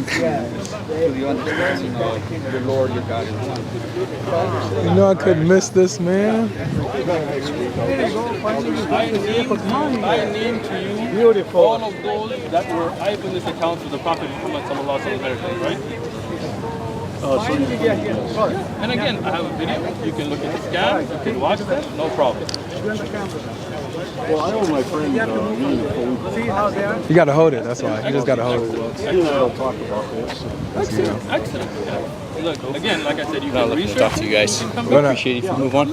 You understand the Lord your God is one. You know I couldn't miss this, man. I name to you all of those that were eyewitness accounts of the Prophet Muhammad sallallahu alaihi wasallam, right? And again, I have a video. You can look at the scans, you can watch them, no problem. Well, I owe my friend You gotta hold it, that's why. You just gotta hold it. he and I will talk about this. Excellent. Look, again, like I said, you can research. Talk to you guys. We appreciate it if you move on.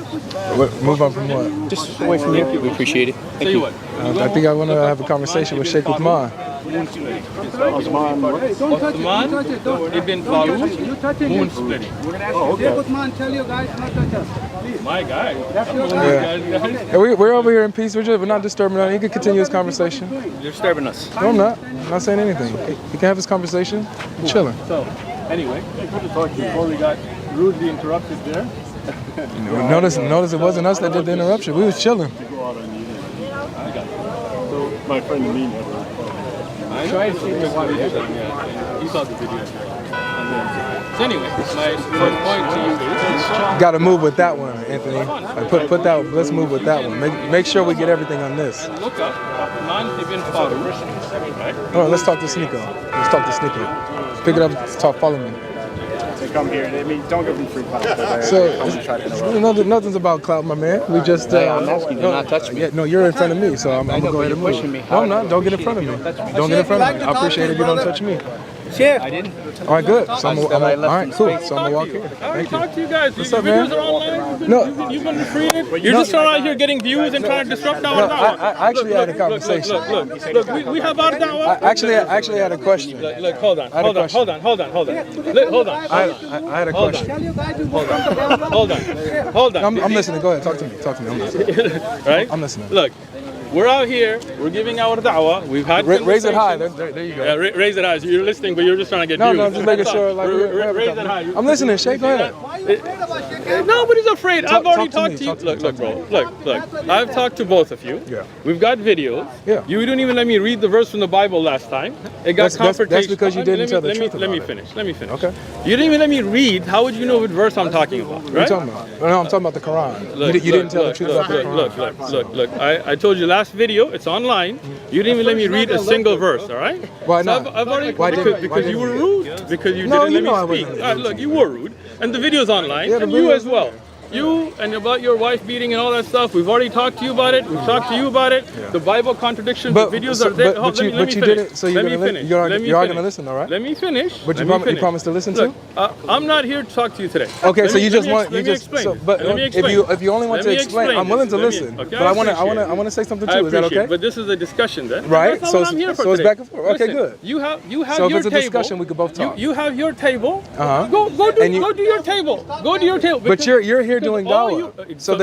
Move on from what? Just away from here. We appreciate it. Tell you what. I think I want to have a conversation with Sheikh Uthman. Osman Ibn Farouk, moon splitting. Okay. My guy. Yeah, we're over here in peace. We're not disturbing him. He can continue his conversation. You're disturbing us. No, I'm not. I'm not saying anything. He can have his conversation. I'm chilling. So, anyway, before we got rudely interrupted there. Notice it wasn't us that did the interruption. We was chilling. So my friend me never. I tried to see the video. You saw the video. So anyway, my point to you is... Got to move with that one, Anthony. Put that. Let's move with that one. Make sure we get everything on this. Look up Uthman Ibn Farouk, right? All right, let's talk to SNEAKO. Let's talk to SNEAKO. Pick it up. Talk. Follow me. They come here. I mean, don't give them free clout. Nothing's about clout, my man. We just. I'm asking you, do not touch me. Yeah, no, you're in front of me, so I'm gonna go ahead and move. No, I'm not. Don't get in front of me. Don't get in front of me. I appreciate it if you don't touch me. I didn't. All right, good. So all right, cool. So I'm gonna walk here. I Thank talk you. to you guys. What's Your up, man? videos are online. No. You've been reading. You're just out here getting views and trying to disrupt our da'wah. I actually had a conversation. Look, we have our da'wah. I actually had a question. Look, hold on. I had a question. Hold on. I'm listening. Go ahead. Talk to me. I'm listening. Right? I'm listening. Look, we're out here. We're giving our da'wah. We've had Raise it high. conversations. There you go. Yeah, raise it high. So you're listening, but you're just trying to get views. No, I'm just making sure. Like, raise it high. I'm listening. Sheikh, go ahead. Nobody's afraid. I've already talk to talked to me, you. Look, bro. Look. I've talked to both of you. Yeah. We've got videos. Yeah. You didn't even let me read the verse from the Bible last time. It got confrontation. That's because you didn't tell the truth Let me about it. finish. Okay. You didn't even let me read. How would you know what verse I'm talking about? What are you talking about? No, I'm talking about the Quran. You didn't tell the truth about the Quran. Look. I told you last video. It's online. You didn't even let me read a single verse. All right? Why not? I've already, Why because you were rude. Because you didn't let me speak. Look, you were rude, and the video's online, and you as well. You and about your wife beating and all that stuff. We've already talked to you about it. We've talked to you about it. The Bible contradictions. The videos are there. But you didn't. So you're going to listen, all right? Let me finish. But you promised to listen to? I'm not here to talk to you today. Okay, so you just want. Let me explain. But if you only want to explain, I'm willing to listen. But I want to say something too. Is that okay? But this is a discussion then. Right. That's not what I'm here for so it's today. back and forth. Okay, good. You have so your if it's a table. discussion, we could both talk. You have your table. Go do your table. Go do your table. But you're here doing dawah. So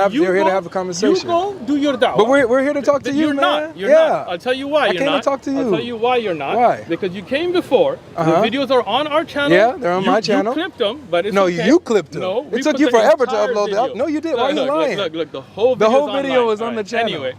you're here to have a conversation. You go do your da'wah. But we're here to talk to you, you're man. Not. You're not. I'll tell you why you're not. I came to talk to you. I'll tell you why you're not. Why? Because you came before. The videos are on our channel. Yeah, they're on my channel. You clipped them, but it's no, okay. you clipped them. No, it took you forever to upload them. No, you did. Why are you lying? Look, the whole video was on the channel.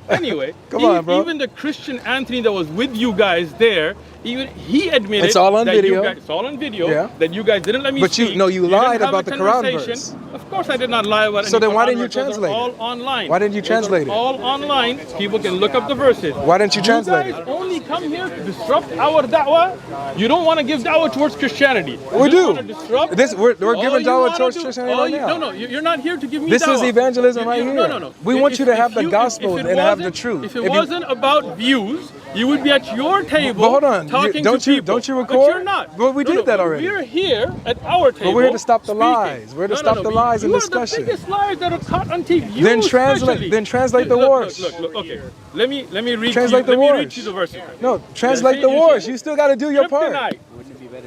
Anyway, come on, bro. Even the Christian Anthony that was with you guys there, even he admitted it's all on video. It's all on video that you guys didn't let me speak. But you lied about the Quran verse. Of course I did not lie about it. So then why didn't you translate it? All online. Why didn't you translate it? All online. People can look up the verses. Why didn't you translate it? You guys only come here to disrupt our da'wah. You don't want to give da'wah towards Christianity. We do. We're giving da'wah towards Christianity right now. No, you're not here to give me this da'wah. This is evangelism right here. No. We want you to have the gospel and have the truth. If it wasn't about views, you would be at your table. But hold on, talking to people. Don't you record? But you're not. Well, we did that already. We're here at our table. But we're here to stop the lies. We're here to stop the lies and discussion. You are the biggest liars that are caught on TV. Then translate the words. Look. Okay. Let me read. Translate the words. Let me read you the verse. No, translate the words. You still got to do your part.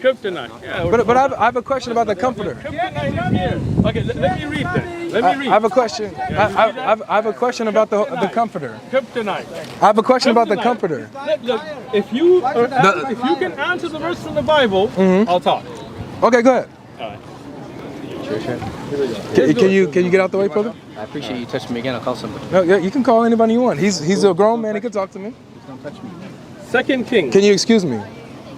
Kryptonite. Yeah, but I have a question about the comforter. Kryptonite is here. Okay, let me read that. Let me read. I have a question. I have a question about the comforter. Kryptonite. I have a question about the comforter. Look, if you can answer the verse from the Bible, I'll talk. Okay, go ahead. All right. Can you get out the way, brother? I appreciate you touching me again. I'll call somebody. No, yeah, you can call anybody you want. He's a grown man. He can talk to me. Please don't touch me. 2 Kings. Can you excuse me?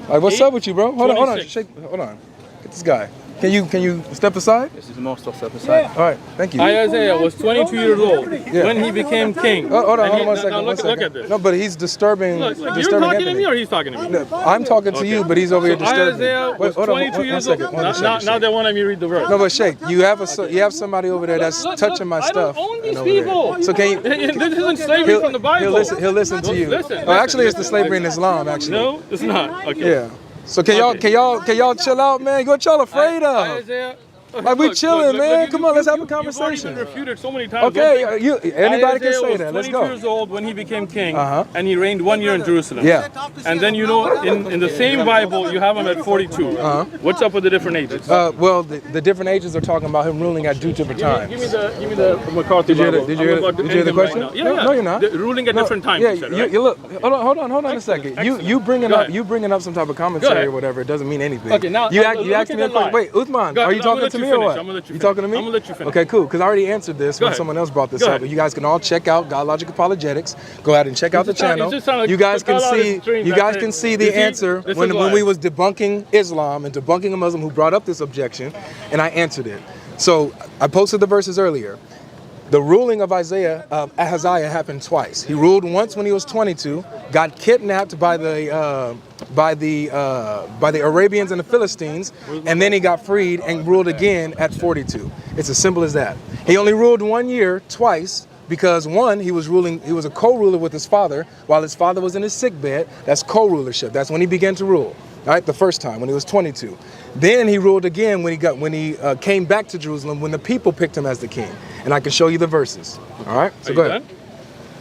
Like, what's up with you, bro? Hold on. 26. Hold on. Get this guy. Can you step aside? This is the most I'll step aside. All right, thank you. Ahaziah was 22 years old when he became king. Hold on, And one second. Look at this. No, but he's disturbing. Look, you're disturbing talking to Anthony. me or he's talking to me? No, I'm talking to you, but he's over here disturbing. Ahaziah was 22 years old. Now they want me to read the verse. No, but Sheikh, you have somebody over there that's touching my stuff. I don't own these and over there. people. So can you? This isn't slavery from the Bible. He'll listen to you. Listen, Actually, it's the slavery in Islam. Actually. No, it's not. Okay. Yeah. So can y'all chill out, man? What y'all afraid of? Ahaziah, Like, we chilling, man. Come on, let's have a You've conversation. already been refuted so many times. Okay, anybody can Ahaziah say was that. Let's 22 go. years old when he became king, Uh-huh. and he reigned 1 year in Jerusalem. Yeah. And then in the same Bible you have him at 42. Uh-huh. What's up with the different ages? Well, the different ages are talking about him ruling at different times. Give me the McCarthy Bible. Did you hear the question? Right now. Yeah, No, you're not. Ruling at different times. Yeah, you said, right? you look. Hold on a second. You bringing Go up ahead. some type of Go commentary ahead. or whatever. It doesn't mean anything. Okay, now you look asked at me a the question. lie. Wait, Uthman, Go are ahead. you I'm gonna talking let to you me or finish. what? I'm gonna let you You talking to me? I'm gonna let you finish. Okay, cool. Because I already answered this Go when ahead. someone else brought this Go up. ahead. But you guys can all check out God Logic Apologetics. Go ahead and check out the channel. just sound like You guys can call out see. his dream You that guys day. can see You the see, answer this when is why. we was debunking Islam and debunking a Muslim who brought up this objection, and I answered it. So I posted the verses earlier. The ruling of Ahaziah happened twice. He ruled once when he was 22, got kidnapped by the Arabians and the Philistines, and then he got freed and ruled again at 42. It's as simple as that. He only ruled 1 year twice because one, he was a co-ruler with his father while his father was in his sick bed. That's co-rulership. That's when he began to rule. All right, the first time when he was 22. Then he ruled again when he came back to Jerusalem when the people picked him as the king. And I can show you the verses. All right, so go ahead.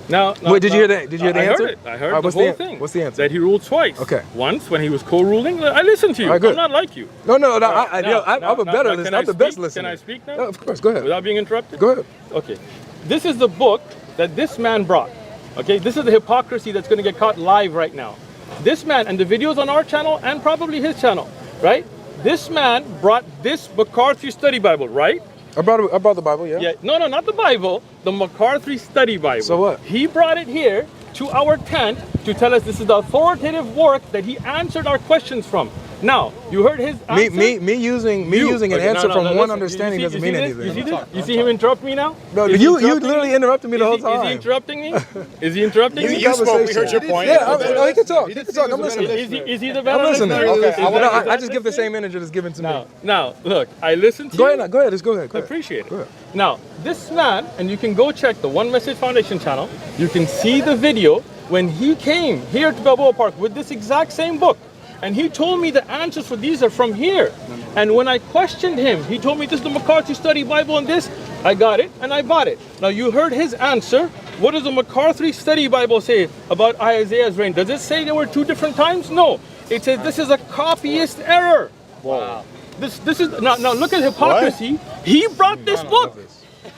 Now, Wait, did you hear that? Did you hear the answer? I heard All right, the whole thing. What's the answer? That he ruled twice. Okay. Once when he was co-ruling. I listened to you. All right, good. I'm not like you. No, I'm Now, a better listener. can I I'm the best speak? listener. Can I speak now? No, of course, go ahead. Without being interrupted? Go ahead. Okay. This is the book that this man brought. Okay, this is the hypocrisy that's going to get caught live right now. This man, and the videos on our channel and probably his channel, right? This man brought this McCarthy Study Bible, right? I brought the Bible, yeah. Yeah. No, not the Bible. The McCarthy Study Bible. So what? He brought it here to our tent to tell us this is the authoritative work that he answered our questions from. Now, you heard his answer? Me using an answer from one understanding doesn't mean anything. You see this? You see him interrupt me now? No, Is he you interrupting literally me? interrupted me the whole Is time. he interrupting me? Is he interrupting me? You spoke. We heard your point. Yeah, he can talk. He can talk. I'm listening. Is he the better I'm listening. listener? Okay, Is that I just give the same energy that's given to me. Now, look, I listened to Go you. ahead, go ahead. Just go ahead. I appreciate it. Go ahead. Now, this man, and you can go check the One Message Foundation channel, you can see the video when he came here to Balboa Park with this exact same book. And he told me the answers for these are from here. And when I questioned him, he told me this is the McCarthy Study Bible and this. I got it and I bought it. Now you heard his answer. What does the McCarthy Study Bible say about Isaiah's reign? Does it say there were 2 different times? No. It says this is a copyist error. Wow. This is now look at hypocrisy. What? He brought this book.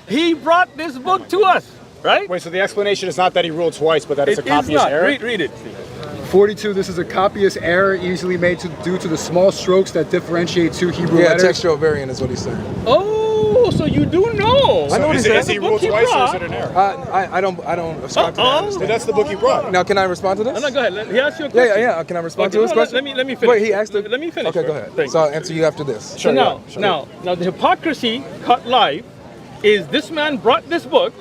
He brought this book to us, right? Wait, so the explanation is not that he ruled twice, but that it's a It is copyist not. error? Read it. 42, this is a copyist error easily made due to the small strokes that differentiate 2 Hebrew Yeah, letters. textual variant is what he's saying. Oh, so you do know. I know what he Is said. he ruled twice or is it an error? I don't subscribe to that. But that's the book he brought. Now, can I respond to this? No, go ahead. He asked you a question. Yeah. Can I respond Okay, to his no, question? let me finish. Wait, he asked it. Let me finish. Okay, go first. ahead. Thank So you. I'll answer you after this. So now the hypocrisy cut live is this man brought this book,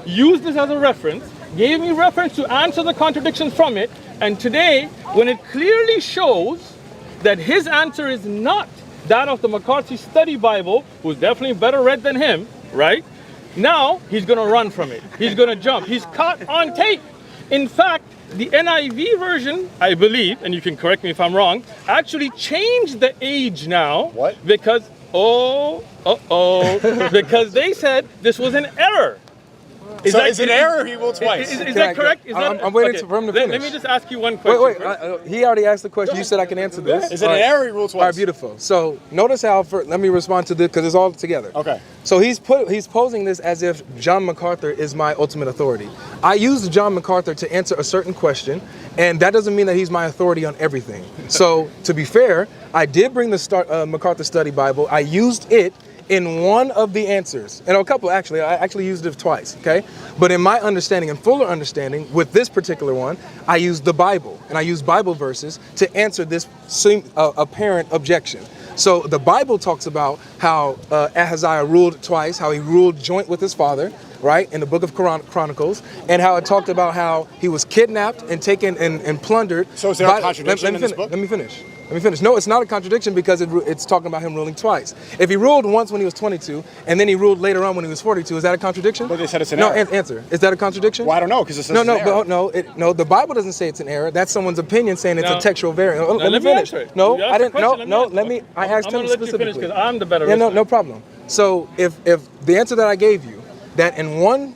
used this as a reference, gave me reference to answer the contradictions from it, and today, when it clearly shows that his answer is not that of the McCarthy Study Bible, who's definitely better read than him, right? Now, he's gonna run from it. He's gonna jump. He's caught on tape. In fact, the NIV version, I believe, and you can correct me if I'm wrong, actually changed the age now. What? Because, because they said this was an error. So is it an error he ruled twice? Is that correct? Is I'm waiting for him to finish. Let me just ask you one question. Wait. He already asked the question. You said I can answer this. Is it an error he ruled twice? All right, beautiful. So notice how. Let me respond to this because it's all together. Okay. So he's posing this as if John MacArthur is my ultimate authority. I used John MacArthur to answer a certain question, and that doesn't mean that he's my authority on everything. So to be fair, I did bring the MacArthur Study Bible. I used it in one of the answers, and a couple actually, I actually used it twice, okay? But in my understanding and fuller understanding with this particular one, I used the Bible, and I used Bible verses to answer this apparent objection. So the Bible talks about how Ahaziah ruled twice, how he ruled joint with his father, right, in the book of Chronicles, and how it talked about how he was kidnapped and taken and plundered. So is there a contradiction in this book? Let me finish. No, it's not a contradiction because it's talking about him ruling twice. If he ruled once when he was 22 and then he ruled later on when he was 42, is that a contradiction? But they said it's an error. No, answer. Is that a contradiction? Well, I don't know because it says it's an error. No, the Bible doesn't say it's an error. That's someone's opinion saying it's a textual variant. Let me finish. answer it. No, You I didn't. asked the No, question, I asked him specifically. Because I'm the better. Yeah, no problem. So if the answer that I gave you, that in one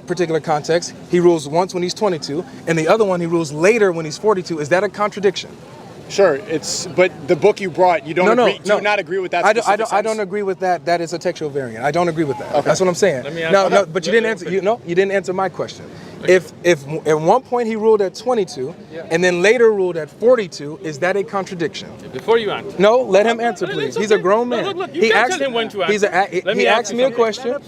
particular context he rules once when he's 22, and the other one he rules later when he's 42, is that a contradiction? Sure, but the book you brought, you don't agree. Do you not agree with that? I don't agree with that. That is a textual variant. I don't agree with that. Okay. That's what I'm saying. Let me ask No, but you didn't answer. You didn't answer my question. If at one point he ruled at 22 and then later ruled at 42, is that a contradiction? Before you answer. No, let him answer, please. He's a grown man. Look, you can't tell him when to answer. He asked me a question.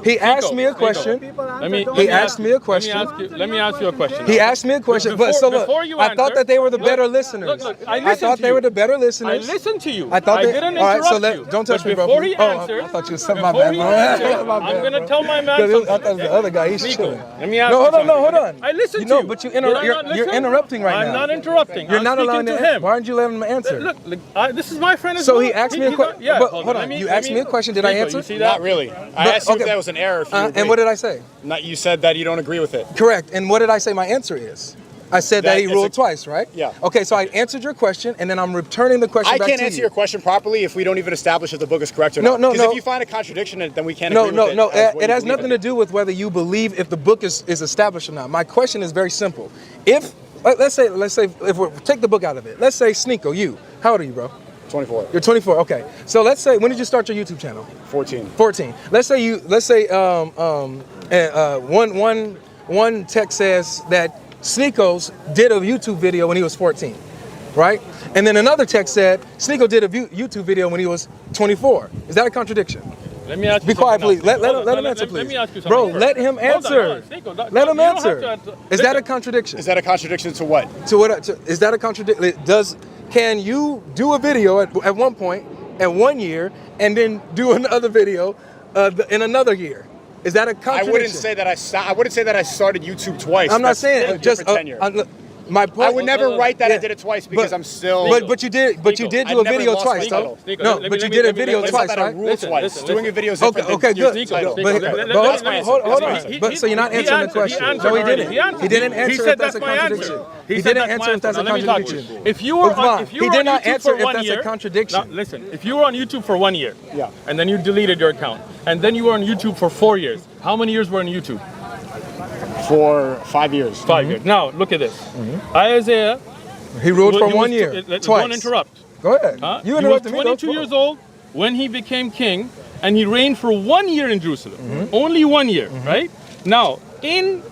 He asked me a question. He asked me a question. Let me ask you a question. He asked me a question. But so look, I thought that they were the better listeners. Look, I thought they were the better listeners. I listened to you. I thought they didn't all right, so interrupt you. don't touch me, bro. Before he answered, I thought you was something. My bad, bro. I'm going to tell my man something. I thought it was the other guy. He's chilling. Let me ask No, you hold on. I listen to you. But you're interrupting right now. I'm not interrupting. You're not allowing to him. him. Why aren't you letting him answer? Look, this is my friend as So well. he asked me a question. Yeah, Hold on. You asked me a question. Did I answer? You see that? Not really. I asked you if that was an error. If you And what did I say? You said that you don't agree with it. Correct. And what did I say my answer is? I said that he ruled twice, right? Yeah. Okay, so I answered your question, and then I'm returning the question back to you. I can't answer your question properly if we don't even establish if the book is correct or not. No. Because if you find a contradiction in it, then we can't agree with it. No. It has nothing to do with whether you believe if the book is established or not. My question is very simple. If let's say if we take the book out of it. Let's say SNEAKO, you. How old are you, bro? 24. You're 24. Okay. So let's say, when did you start your YouTube channel? 14. 14. Let's say one text says that SNEAKO did a YouTube video when he was 14, right? And then another text said SNEAKO did a YouTube video when he was 24. Is that a contradiction? Let me ask you. Be quiet, please. Let him answer, please. Let me ask you something. Bro, let him answer. Let him answer. Is that a contradiction? Is that a contradiction to what? To what? Is that a contradiction? Can you do a video at one point, at 1 year, and then do another video in another year? Is that a contradiction? I wouldn't say that I started YouTube twice. I'm not saying just my point. I would never write that I did it twice because I'm still. But you did do a video twice, though. No, but you did a video twice, right? Doing a video is different. Okay, good. But hold on. But so you're not answering the question. No, he didn't. He didn't answer if that's a contradiction. He didn't answer if that's a contradiction. If you were on a contradiction. Listen, if you were on YouTube for 1 year, yeah, and then you deleted your account, and then you were on YouTube for 4 years, how many years were on YouTube? For 5 years. 5 years. Now look at this. Ahaziah. He ruled for 1 year. Twice. Don't interrupt. Go ahead. You interrupted me. He was 22 years old when he became king, and he reigned for 1 year in Jerusalem. Only 1 year, right? Now, in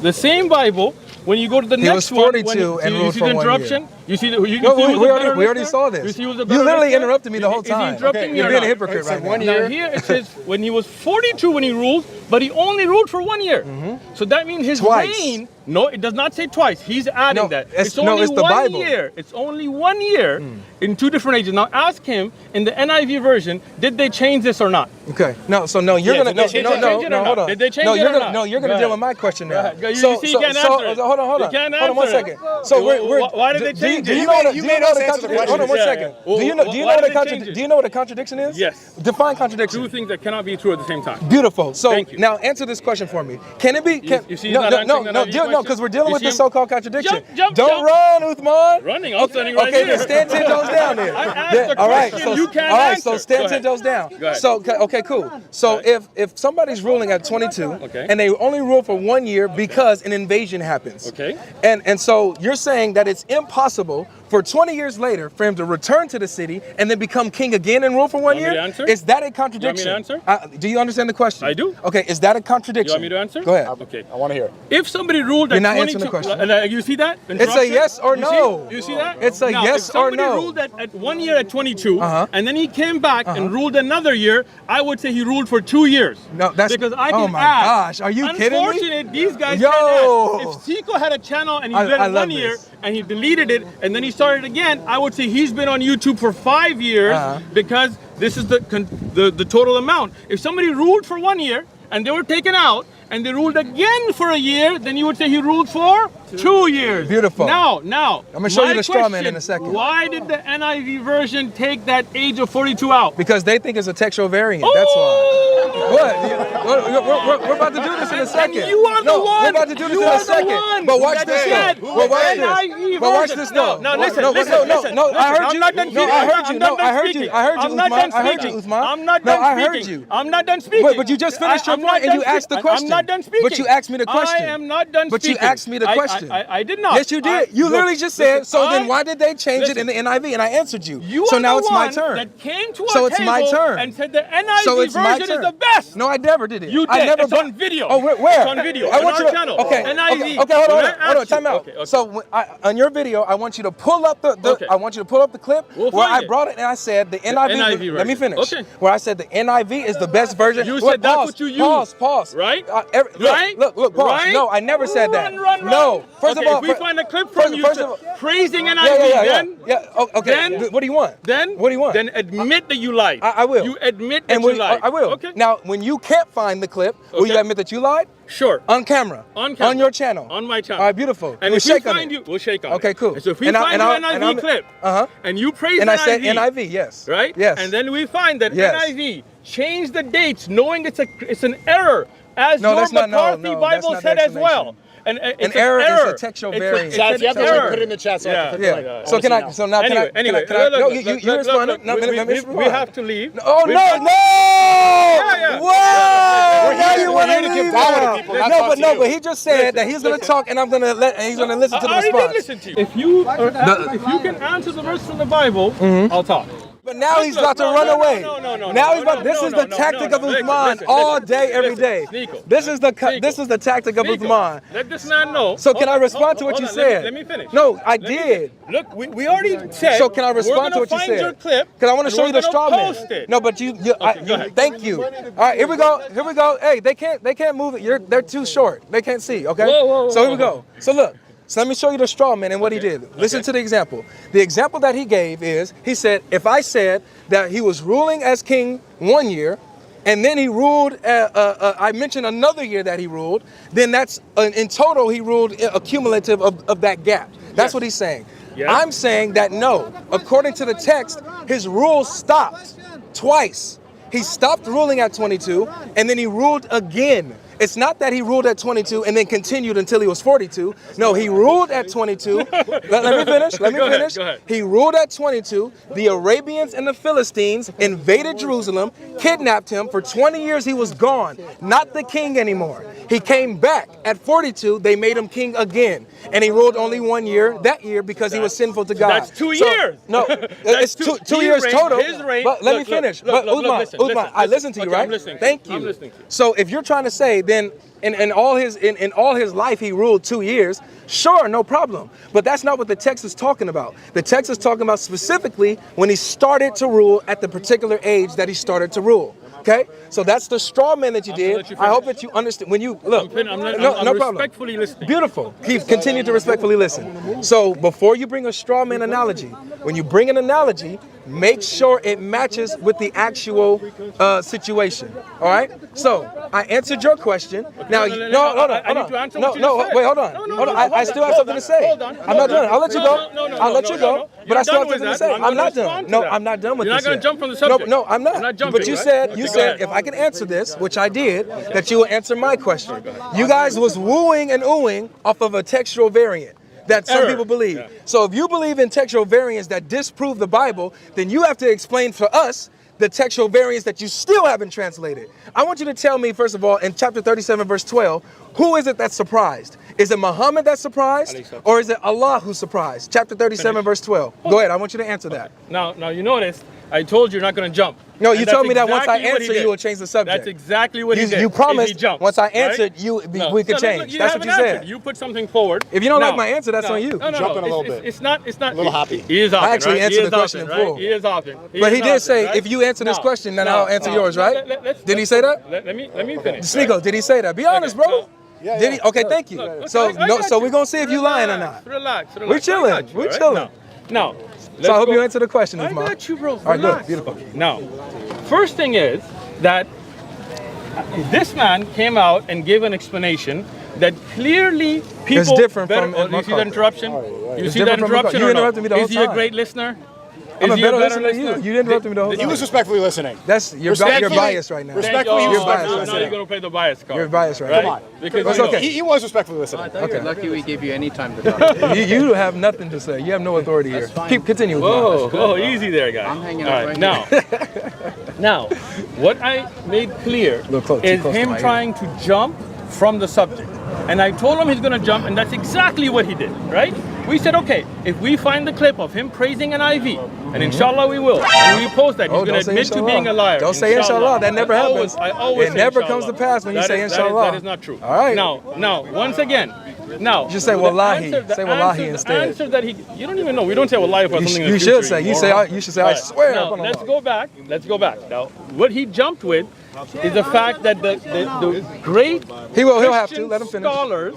the same Bible, when you go to the next one, he was 42 and ruled for 1 year. Interruption? You see the we already saw this. You literally interrupted me the whole time. You're being a hypocrite right now. 1 year. Now here it says when he was 42 when he ruled, but he only ruled for 1 year. So that means his reign. No, it does not say twice. He's adding that. It's only 1 year. It's only 1 year in two different ages. Now ask him in the NIV version, did they change this or not? Okay. No. So no, you're gonna hold on. Did they change it or not? No, you're gonna deal with my question now. You see, you can't answer. Hold on. Hold on 1 second. So why did they change it? Do you know what a contradiction? Hold on 1 second. Do you know what a contradiction is? Yes. Define contradiction. Two things that cannot be true at the same time. Beautiful. So Thank you. now answer this question for me. Can it be? You see, no, because we're dealing with the so-called contradiction. Jump. Don't run, Uthman. Running. I'm standing right here. Okay, then stand 10 toes down there. I asked the question. You can't answer. So stand 10 toes down. So okay, cool. So if somebody's ruling at 22 and they only rule for 1 year because an invasion happens. Okay. And so you're saying that it's impossible possible for 20 years later for him to return to the city and then become king again and rule for 1 year? me to answer? Is that a contradiction? You want me to answer? Do you understand the question? I do. Okay, is that a contradiction? You want me to answer? Go ahead. Okay. I want to hear. If somebody ruled at You're not 22, answering the question. You see that? It's a yes or You no. see, you see that? It's a now, yes if or somebody no. ruled at 1 year at 22, and then he came back and ruled another year, I would say he ruled for 2 years. No, that's because I can oh my add. gosh, are you kidding me? Unfortunate, these guys Yo. can't add. If Seiko had a channel and he did I it love 1 year this. and he deleted it and then he started again, I would say he's been on YouTube for 5 years because this is the total amount. If somebody ruled for 1 year and they were taken out and they ruled again for a year, then you would say he ruled for 2 years. Beautiful. Now, I'm gonna show you the straw man in a second. Why did the NIV version take that age of 42 out? Because they think it's a textual variant. That's why. What? We're about to do this in a second. And you are the one. We're about to do this in a second. But watch this though. But watch this. But watch this though. No, listen. No, I heard you. I'm not done No, I heard you. No, I heard you. I heard you, I'm not done Uthman. I heard you, speaking. Uthman. I'm not No, done I speaking. heard you. I'm not done speaking. But you just finished your I'm not point and done you asked the speaking. question. I'm not done speaking. But you asked me the question. I am not done But you speaking. asked me the question. I did not. Yes, you did. You literally just said, so then why did they change it in the NIV? And I answered you. So now it's my turn. That came to So our it's my table turn. and said the NIV So it's my version is turn. the best. No, I never did it. You did. I never It's on video. Oh, where? It's on video. I On want our you to, channel. Okay. NIV. Okay. Hold on. Time out. Okay. So on your video, I want you to pull up the I want you to pull up the clip We'll where find I it. brought it and I said the NIV. Let me version. finish. Okay. Where I said the NIV is the best version. You said that's what you used. Pause. Right? Right? Look. Pause. Right? No, I never said that. Run. No. First Okay, of all, if we find a clip from you praising NIV, then Okay. then- What do you want? then What do you want? Then admit that you lied. I will. You admit that And you lied. I will. Okay. Now, when you can't find the clip, will you Okay. admit that you lied? Sure. On camera. On camera. On your channel. On my channel. All right, beautiful. And we'll if we shake on find it. you, we'll shake on it. Okay, cool. And so if we And I- find and your I'll- and NIV I'm- clip, Uh-huh. and you praise And I NIV, said NIV, yes. right? Yes. And then we find that Yes. NIV changed the dates, knowing it's an error, as No, your that's not- no, McCarthy no, that's Bible not the said as well. explanation. And it's An error is a textual variant. Chad, you have to error. put it in the chat so I can click the link. Yeah. So can I? So now can I? Anyway, Can I? No, look, you responded. No, let me respond. we have to leave. Oh We- no! yeah. Whoa! We're Now here- you we're want here to to leave give power to now. people, not No, talk but to no, you. but he just said that he's going to talk and I'm going to let and he's going to listen to the I already did response. listen to you. If you can answer the verse from the Bible, I'll talk. But now he's about to run away. Now he's about. This is the tactic of Uthman all day, every day. This is the tactic of Uthman. Let this man know. So can I respond to what you said? Let me finish. No, I did. Look, we already said. So can I respond to what you We're gonna find your said? clip. Because I want to and show we're you the gonna straw man. post it. No, but you go ahead. thank you. All right, here we go. Hey, they can't move it. They're too short. They can't see. Okay. Whoa, So here we go. So look. So let me show you the straw man and what he did. Listen to the example. The example that he gave is, he said, if I said that he was ruling as king 1 year, and then he ruled, I mentioned another year that he ruled, then that's, in total, he ruled a cumulative of that gap. That's what he's saying. Yes. I'm saying that no, according to the text, his rule stopped twice. He stopped ruling at 22, and then he ruled again. It's not that he ruled at 22 and then continued until he was 42. No, he ruled at 22. Let me finish. Go ahead. He ruled at 22. The Arabians and the Philistines invaded Jerusalem, kidnapped him. For 20 years, he was gone, not the king anymore. He came back at 42. They made him king again. And he ruled only 1 year, that year, because he was sinful to God. That's 2 years. No, it's two years total. His reign. But let me finish. But Uthman, I listened to you, Okay, right? I'm listening. Thank you. I'm listening. So if you're trying to say then in all his life he ruled 2 years, sure, no problem. But that's not what the text is talking about. The text is talking about specifically when he started to rule at the particular age that he started to rule. Okay, so that's the straw man that you did. I hope that you understand. When you look, I'm respectfully listening. Beautiful. Continue to respectfully listen. So before you bring a straw man analogy, when you bring an analogy, make sure it matches with the actual situation. All right. So I answered your question. Now, hold on. I need to answer what you No, just said. wait, hold on. I still have something to say. Hold on. I'm not done. I'll let you go. I'll let you go. But I still have something to say. I'm not done. No, I'm not done with this. You're not going to jump from the subject. No, I'm not. You're not jumping, But you right? said if I can answer this, which I did, that you will answer my question. You guys was wooing and oohing off of a textual variant that some people believe. Yeah. So if you believe in textual variants that disprove the Bible, then you have to explain for us the textual variants that you still haven't translated. I want you to tell me, first of all, in chapter 37, verse 12, who is it that's surprised? Is it Muhammad that's surprised, or is it Allah who's surprised? Chapter 37, verse 12. Go ahead. I want you to answer that. Now you notice I told you you're not going to jump. No, you told me that once I exactly what he answer, did. you will change the subject. That's exactly what he did. You Is promised he jumped, once I right? answered, we could change. Look, That's what you said. You put something forward. If you don't Now, like my answer, that's on you. No, Jumping a little bit. It's not. A little hoppy. He is hopping. I actually right? answered He is the question hopping, in full. Right? He is hopping. But he did hopping, say, right? if you answer this question, then I'll answer yours, right? Did he say that? Let me finish. Sneako, did he say that? Be honest, bro. Yeah, Did he? Okay, thank you. Look, So I got so you. we're gonna see if you lying or not. Relax. We're chilling. I got you, We're all right? chilling. Now, So I hope you let's answer the question, go. I Uthman. got you, bro. All right, good, Relax. beautiful. Now, first thing is that this man came out and gave an explanation that clearly people. It's different better, from you see that interruption? You It's see that different from interruption? you or no? interrupted me the whole Is he a time. great listener? I'm Is a he better listener than you. You interrupted me the whole He time. was respectfully listening. That's you're Respectfully- biased right now. Respectfully, Thank you. You're biased Now right you're now. going to play the bias card. You're biased right Right? now. Because It's you know- okay. He was respectfully listening. You're lucky we gave you any time to talk. You have nothing to say. You have no authority here. fine. Continue. Whoa, easy there, guys. I'm hanging All out right, right now, what I made clear Look too is close to him my ear. trying to jump from the subject. And I told him he's going to jump, and that's exactly what he did, right? We said, okay, if we find the clip of him praising an IV, and inshallah we will, and we post that, he's Oh, going don't to say admit to inshallah. being a liar. Don't say inshallah. That never happens. I always It say never inshallah. comes to pass when you That say is- inshallah. That is not true. All right. Now, once again, now. Just say the wallahi. answer- Say wallahi the instead. answer that he, you don't even know. We don't say wallahi for something in the You future, should say. You should say. I Right. swear. Now, upon let's Allah. go back. Let's go back. Now, what he jumped with is the fact that the great He'll have to Christian let him finish. scholars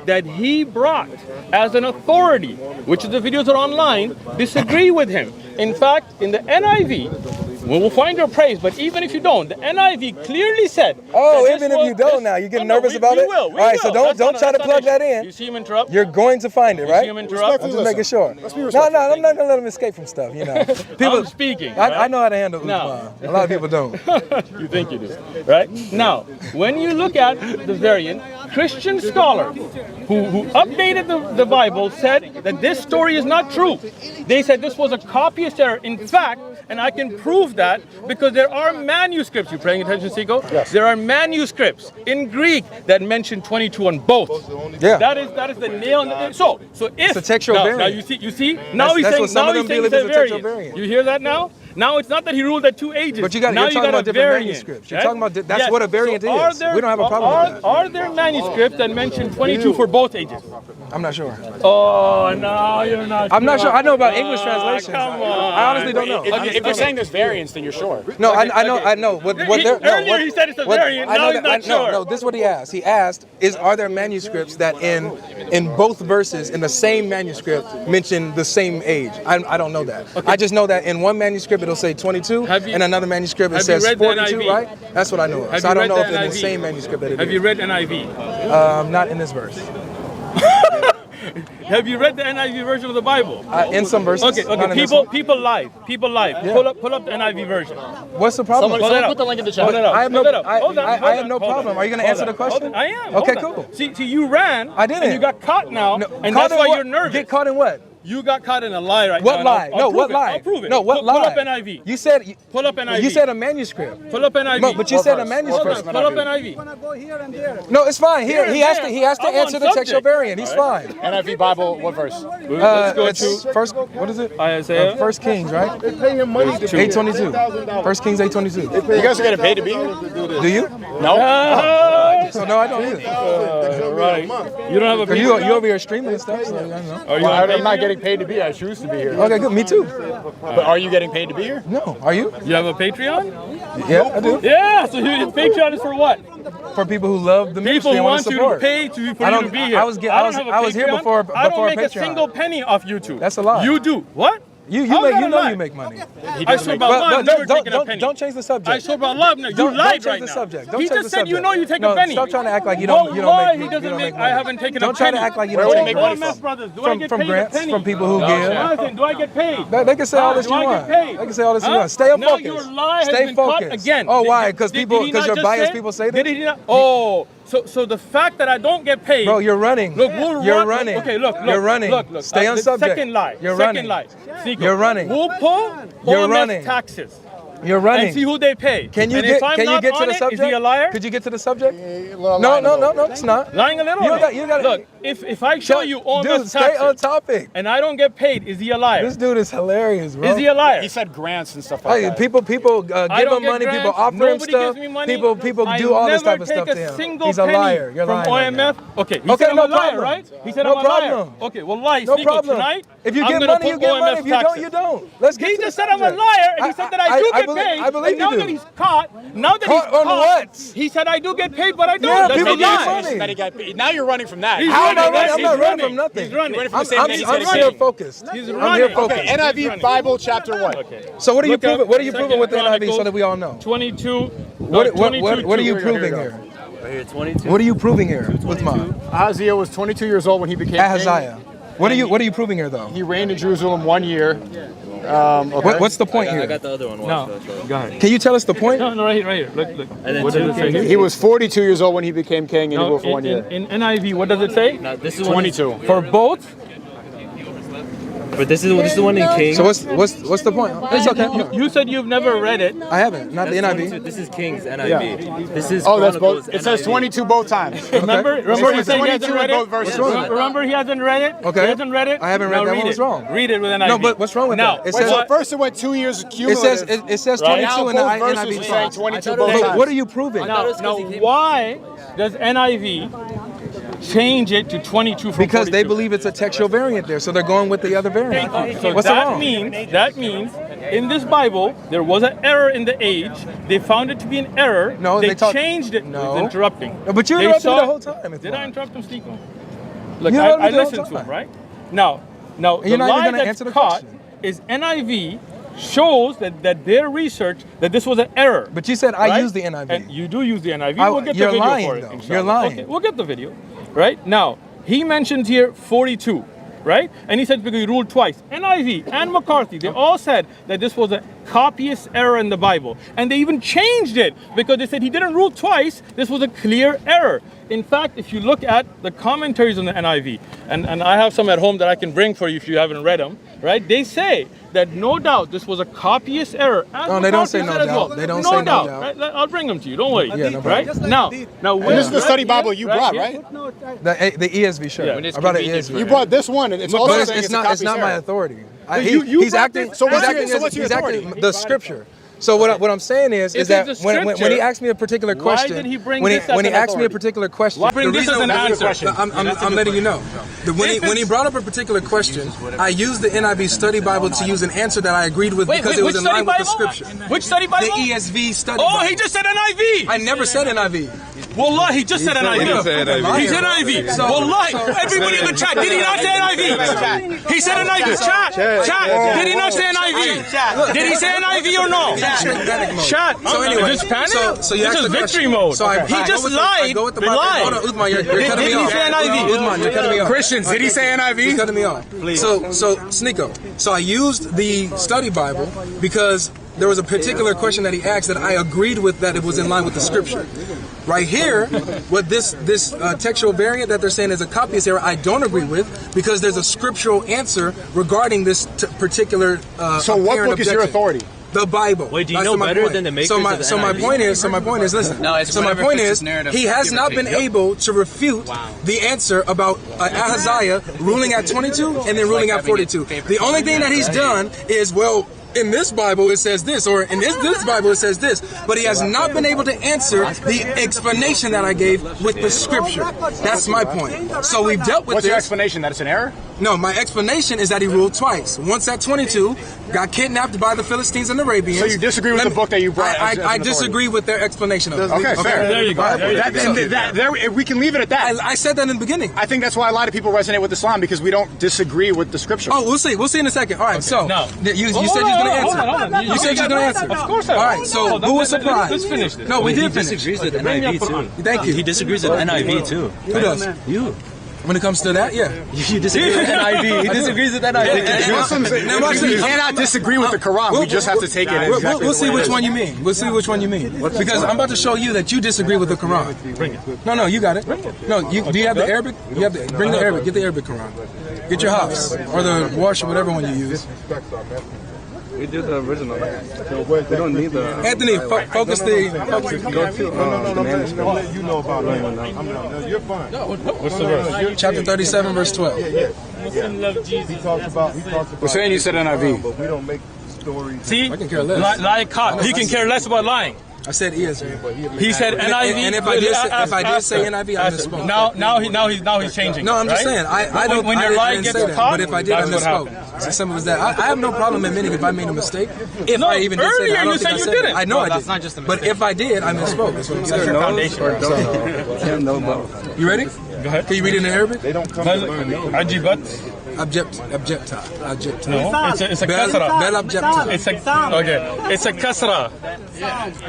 that he brought as an authority, which the videos are online, disagree with him. In fact, in the NIV, we will find your praise, but even if you don't, the NIV clearly said. Oh, that even this if you was- don't this- now, you getting No, nervous about we it? Will, we All right, so will. don't try to That's plug not that an issue. in. You see him interrupt? You're going to find it, You right? see him interrupt? I'm just making sure. Let's be No, respectful. I'm not gonna let him escape from stuff. You know, people. I'm speaking. I right? know how to handle No. Uthman. A lot of people don't. You think you do, right? Now, when you look at the variant, Christian scholars who updated the Bible said that this story is not true. They said this was a copyist error. In fact, and I can prove that because there are manuscripts. You paying attention, Seiko? Yes. There are manuscripts in Greek that mention 22 on both. Yeah. That is the nail. In the, so if It's a textual now, variant. now you see. Now he's that's saying what some now of he's them saying believe it's a is a textual variant. variant. You hear that now? Now it's not that he ruled at 2 ages. But now you're talking about a different variant, manuscripts. You're right? talking about that's what a variant So is. We don't have a problem with that. Are there manuscripts that mention 22 for both ages? I'm not sure. Oh, no, you're not. I'm not sure. I know about English translations. Come on. I honestly don't know. If you're saying there's variance, then you're sure. No, I know. What they're, no, Earlier what, he said it's a what- variant, I know now he's that- not sure. No, this is what he asked. He asked, are there manuscripts that in both verses in the same manuscript mention the same age? I don't know that. I just know that in one manuscript it'll say 22, Have you- in another manuscript it have you says read the 42, NIV? right? That's what I know. Have So you I don't read know the if in the NIV? same manuscript that it Have is. you read NIV? Not in this verse. Have you read the NIV version of the Bible? In some verses. Okay, not in this one. people live. Yeah. Pull up the NIV version. What's the problem? Hold that up. Put the link in the chat. Hold that up. I have no, Hold that up. I, Hold that. I, Hold I have that. no Hold problem. that. Are you going to Hold answer that. the question? I am. Okay, Hold cool. that. See, you ran. I didn't. And you got caught now, No, and caught that's in why what? you're nervous. Get caught in what? You got caught in a lie right What now. and lie? I'll No, prove what it. lie? I'll prove it. No, what lie? Pull up NIV. You said. Pull up NIV. You said a manuscript. Pull up NIV. No, but you said a Hold manuscript. on. Pull up NIV. No, it's fine. Here, Here he and has to. there. He has to I'm answer on the textual subject. variant. He's fine. NIV Bible, what verse? Let's go It's to first. What is it? Isaiah. First Kings, right? They pay him money to 822. First Kings 822. You guys are getting paid to be here? Do you? No. So no, I don't either. Right. You don't have a Cause you over here streaming and stuff. So I don't know. Are you Well, on I'm not getting paid to be here. I choose to be here. Okay, good. Me too. But are you getting paid to be here? No, are you? You have a Patreon? Yeah, I do. Yeah. So Patreon is for what? For people who love the ministry People and want want to you to support. pay for you to be here. I was don't have a I was here Patreon. before I don't make a Patreon. single penny off YouTube. That's a lie. You do what? You How make is that you a know lie? you make money. I swear by Allah, I've never taken a penny. Don't change the subject. I swear by Allah, no, you Don't lied change right the now. subject. Don't He change just the said you subject. know you take No, a penny. stop trying to act like you don't Why make. he doesn't you don't make? money. I haven't taken Don't a try penny. to act like you Where don't would make he money. make money from? Brothers, do I get From paid grants, a penny? from people who give. Jonathan, do I get paid? They can say all this Do you I want. get paid? They can say all this you Huh? want. Stay Now focused. your lie has Stay been caught focused. again. Oh, why? Did he Because not you're just biased. say- People say that. Did he not? Oh, so the fact that I don't get paid. Bro, you're running. Look, You're running. Okay, look. You're running. Look. Stay on the subject. Second lie. You're Second running. lie. Seiko, You're running. We'll pull You're OMS running. taxes. You're running. And see who they pay. Can you and get? if I'm Can you not get to on the it, subject? Is he a liar? Could you get to the subject? No, No, it's not. Lying a little. You got. Look, if I show you all dude, the stay taxes on topic. and I don't get paid, is he a liar? This dude is hilarious, bro. Is he a liar? He said grants and stuff like Hey, that. people give him money. Grants. People offer him Nobody stuff. gives me money. People do all this type of stuff to him. He's a liar. You're from lying. OMF. Right Okay, he said I'm a liar, right? He said I'm a liar. Okay, well, lie. No Sneako, problem. Tonight, if you I'm get gonna money, you put get OMF money. If you don't, taxes. you don't. Let's get He to just the said I'm a subject. liar, and he said that I do get paid. I believe and now you do. that he's caught, now that Caught he's on caught, what? he said I do get paid, but I don't. Yeah, That's people a give lie. money. That he got paid. Now you're running from that. He's How am I running? I'm He's not running running. from nothing. He's running. Running from the same thing he said I'm he here said. focused. He's I'm running. here focused. Okay, NIV Bible chapter 1. Okay. So what are you Look at proving? What are you proving with the Second NIV so that we all know? 22. What are you 22. proving here? Right here, 22. What are you proving here with mine? Ahaziah was 22 years old when he became Ahaziah. king. What are you proving here though? He reigned in Jerusalem 1 year. What's the point I here? got the other one. No, go ahead. Can you tell us the point? No, right here. Look. And then What does it say here? He was 42 years old when he became king and he No, ruled for 1 year. in NIV, what does it say? Now, this is 22. For both? But this is the one in King. So what's the point? It's okay. You said you've never read it. I haven't. Not the That's NIV. 22. This is King's NIV. This is Oh, that's Chronicles both. It says NIV. 22 both times. Remember It he says said he hasn't 22 read in both it? verses. Remember he hasn't read it? Okay. He hasn't read it? I haven't read Now that. read What's it. wrong? Read it with NIV. No, but what's wrong with now, that? It So says at first it went 2 years cumulative. it says Right. 22 in the Now both verses NIV. are saying 22 both But times. what are you proving? Now, why does NIV change it to 22 from Because they 42? believe it's a textual variant there, so they're going with the other variant. So What's that wrong? means in this Bible there was an error in the age. They found it to be an error. No, they they talk- changed it. No. He's interrupting. No, but you They interrupted me saw- the whole time. Did I interrupt him, Sneako? Look, You I interrupted me the whole listened to him, time. right? Now, the you're not even lie gonna that's answer the caught question. is NIV shows that their research that this was an error. But you said I right? use the NIV. And you do use the NIV. I- We'll get the you're video lying, for it. though. inshallah. You're lying. Okay, we'll get the video. Right? Now, he mentions here 42. Right? And he said because he ruled twice. NIV and McCarthy, they all said that this was a copyist error in the Bible. And they even changed it because they said he didn't rule twice. This was a clear error. In fact, if you look at the commentaries on the NIV, and I have some at home that I can bring for you if you haven't read them, right? They say that no doubt this was a copyist error. No, they don't say no said as doubt. well. They don't say no doubt. Right? I'll bring them to you. Don't worry. Yeah, no right? problem. Now, And this is the study Bible you brought, right? The ESV, sure. Yeah. I brought an ESV. You brought this one, and it's also But saying it's a not copyist my error. authority. you He's brought acting. this- So he's what's acting your- as- what's your he's acting authority? the scripture. So what I'm saying is If that it's the when he scripture, asked me a particular question, did he bring when this as he an asked me a authority? particular question, Why bring the this as reason- an answer? I'm letting you know. When he brought up a particular question, I used the NIV Study Bible to use an answer that I agreed with because it was in line with the scripture. Which study Bible? The ESV Study Oh, Bible. he just said NIV. I never said NIV. Wallah, he just said NIV. He said NIV. Wallah, everybody in the chat, did he not say NIV? He said NIV. Chat. Did he not say NIV? Did he say NIV or no? Chat. So anyway, Just panic? so you This asked is the victory question. mode. So He just lied. I go with the He Bible. lied. Hold on, Uthman, you're cutting me Did he off. say NIV? Uthman, you're cutting me off. Christians, did he say NIV? You're cutting me off. So Sneako. So I used the study Bible because there was a particular question that he asked that I agreed with that it was in line with the scripture. Right here, what this textual variant that they're saying is a copyist error, I don't agree with because there's a scriptural answer regarding this particular. So what apparent book is your objection. authority? The Bible. Wait, do you That's know my better point. than the makers so my, of the so my NIV? point is, listen. No, it's so my whatever point fits is, his narrative, he has give or not take. been able to refute the answer about Ahaziah ruling at 22 and then ruling at 42. The only thing that he's done is, well, in this Bible it says this, or in this Bible it says this, but he has not been able to answer the explanation that I gave with the scripture. That's my point. So we've dealt with What's this. your explanation? That it's an error? No, my explanation is that he ruled twice. Once at 22, got kidnapped by the Philistines and Arabians. So you disagree with the book that you brought as an I authority? disagree with their explanation of it. Okay, fair. There you go. There you go. We can leave it at that. I said that in the beginning. I think that's why a lot of people resonate with Islam, because we don't disagree with the scripture. Oh, we'll see. We'll see in a second. All right, so now. you said you was going to answer. Hold on. You said you was going to answer. Of course I will. All right, so who was surprised? Let's finish this. No, we He did finish. disagrees with NIV too. Thank you. He disagrees with NIV too. Who does? You. When it comes to that, yeah. You disagree with NIV. He disagrees with NIV. Muslims, Now, watch we this. cannot disagree with the Quran. We just have to take it as exactly We'll see the way it which is. one you mean. We'll see which one you mean. Because I'm about to show you that you disagree with the Quran. Bring it. No, you got it. No, do you have the Arabic? You have the, bring the Arabic. Get the Arabic Quran. Get your Hafs or the Warsh or whatever one you use. We did the original. We don't need the. Anthony, focus the. Go to. No, you know about it. You're fine. What's the verse? Chapter 37, verse 12. Muslim love Jesus. He talks about. We're saying you said NIV. But we don't make stories. See, I can care less. lie caught. He can care less about lying. I said ESV. He said NIV. And if I did say NIV, I misspoke. Now he's changing. No, I'm just right? saying. I don't. When I your didn't- I lie didn't gets say that. caught, But if I did, I that's what misspoke. It's as simple as that. I have no problem admitting if I made a mistake. If No, I even did say earlier that, I don't you think said I you said didn't. that. I know I That's did. not just a But if I did, I misspoke. That's what I'm saying. Foundation. Can't know both. You ready? Go ahead. Can you read it in Arabic? They don't come to learn. Ajibat. Abjepta. No, it's a kasra. Bel abjepta. It's a kasra.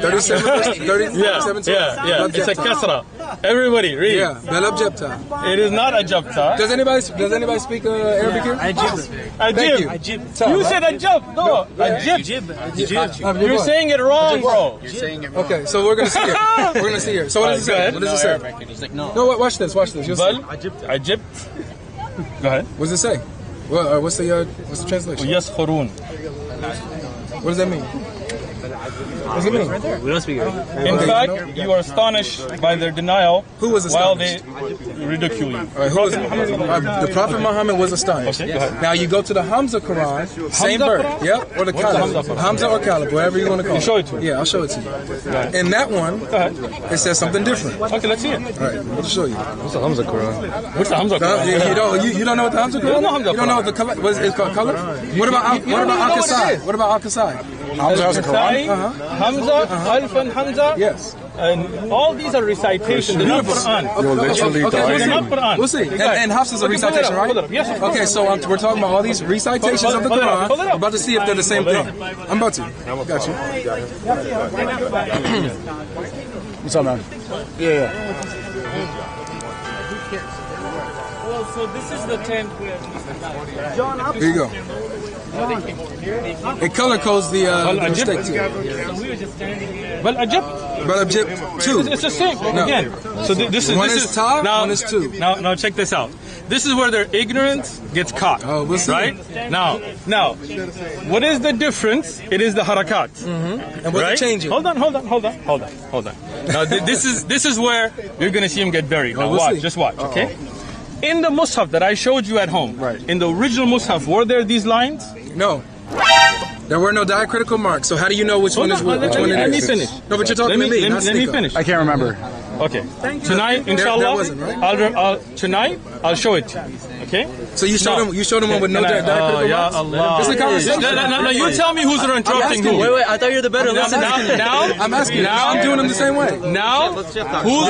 37 verse 37. Yeah. It's a kasra. Everybody read. Yeah, Bel abjepta. It is not a jabta. Does anybody speak Arabic here? Thank you. You said a jab. No, a jib. You're saying it wrong, bro. You're saying it Okay, so we're gonna see here. We're gonna see here. So what does it say? What does it say? He's like, no. No, watch this. Watch this. You'll see. Bal Egypt. Go ahead. What does it say? Well, what's the translation? Yaskhurun. What does that mean? What does it mean? We don't speak Arabic. In fact, you are astonished by their denial. Who was while they astonished? ridicule you. All right, who was, the Prophet Muhammad was astonished. Okay, go ahead. Now you go to the Hamza Quran, same verse, Quran? yep, or the What's the Caliph, Hamza Quran? Hamza or Caliph, whatever you want to call it. Show it to me. Yeah, I'll show it to you. In that one, it says something different. All Okay, let's see it. right, I'll show you. What's the Hamza Quran? You don't know what the Hamza Quran? don't know Hamza You don't know what the color? What is it called? Color? What about Al-Qasai? What about Al-Qasai? Hamza has a Quran. Hamza, Alf and Hamza. Yes. And all these are recitations. They're not Quran. They're not Quran. We'll see. And Hafs is a recitation, right? Yes, of course. Okay, so we're talking about all these recitations of the Pull it up, Quran. pull it up. I'm about to see if they're the same thing. I'm about to. Got you. What's up, man? Yeah. Well, so this is the tent where Here you go. It color codes the mistake too. so we were just standing here. Well, Egypt. But object two. It's the same again. So this is One this is ta, now, one is two. Now check this out. This is where their ignorance gets caught. Oh, we'll see. Right now, what is the difference? It is the harakat. And what's Right? changing? Hold on. Now this is where you're gonna see him get buried. Now we'll watch, see. just watch, okay? In the mushaf that I showed you at home, Right. in the original mushaf, were there these lines? No. There were no diacritical marks. So how do you know which one is which one Let it me is? finish. No, but you're talking to me. not Let me Sneeko. finish. I can't remember. Okay. Tonight, inshallah, there wasn't, right? tonight I'll show it to you. Okay. So you showed him one with no diacritical Ya marks? Allah. It's a conversation. No, you tell me who's interrupting who. Wait, I thought you were the better listener. I'm asking you. Now- I'm doing them the same way. Now, who's